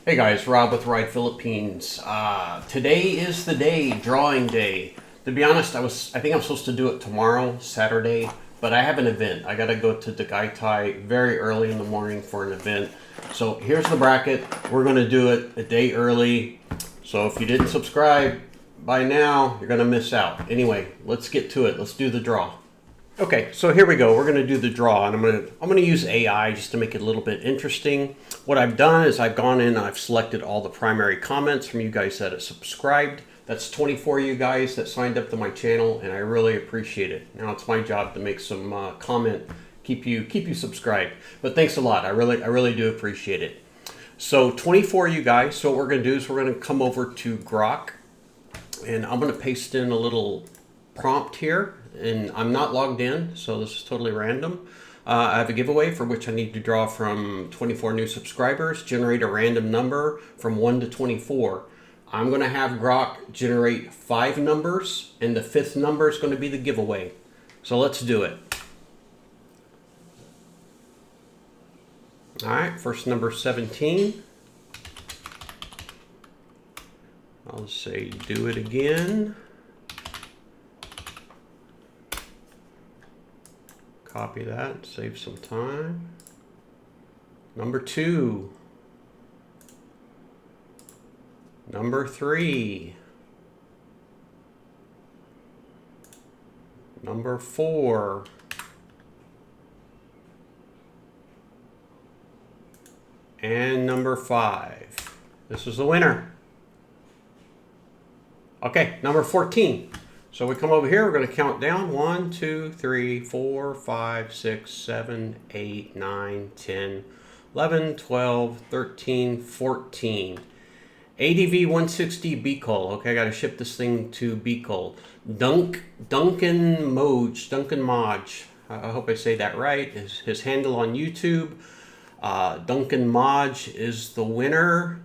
Hey guys, Rob with Ride Philippines. Today is the day, drawing day. To be honest, I think I'm supposed to do it tomorrow, Saturday, but I have an event. I gotta go to Tagaytay very early in the morning for an event. So here's the bracket. We're gonna do it a day early. So if you didn't subscribe by now, you're gonna miss out. Anyway, let's get to it. Let's do the draw. Okay, so here we go. We're going to do the draw, and I'm going to use AI just to make it a little bit interesting. What I've done is I've gone in and I've selected all the primary comments from you guys that have subscribed. That's 24 of you guys that signed up to my channel, and I really appreciate it. Now it's my job to make some comment, keep you subscribed. But thanks a lot. I really do appreciate it. So 24 of you guys. So what we're going to do is we're going to come over to Grok, and I'm going to paste in a little prompt here. And I'm not logged in, so this is totally random. I have a giveaway for which I need to draw from 24 new subscribers, generate a random number from 1 to 24. I'm going to have Grok generate 5 numbers, and the 5th number is going to be the giveaway. So let's do it. All right, first number 17. I'll say do it again. Copy that, save some time. Number 2. Number 3. Number 4. And number 5. This is the winner. Okay, number 14. So we come over here, we're going to count down 1, 2, 3, 4, 5, 6, 7, 8, 9, 10, 11, 12, 13, 14. ADV160 Bicol. Okay, I got to ship this thing to Bicol. Duncan Moj. I hope I say that right. His handle on YouTube. Duncan Moj is the winner.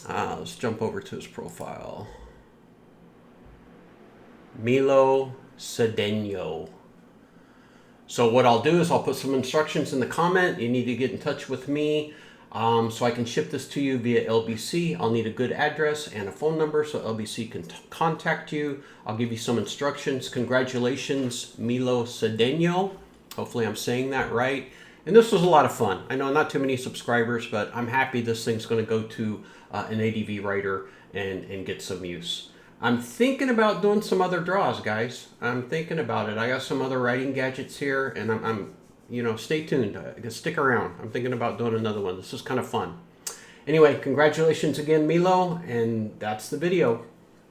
Let's jump over to his profile. Milo Cedeno. So what I'll do is I'll put some instructions in the comment. You need to get in touch with me so I can ship this to you via LBC. I'll need a good address and a phone number so LBC can contact you. I'll give you some instructions. Congratulations, Milo Cedeno. Hopefully I'm saying that right. And this was a lot of fun. I know not too many subscribers, but I'm happy this thing's going to go to an ADV writer and get some use. I'm thinking about doing some other draws, guys. I'm thinking about it. I got some other writing gadgets here, and I'm stay tuned. Stick around. I'm thinking about doing another one. This is kind of fun. Anyway, congratulations again, Milo, and that's the video.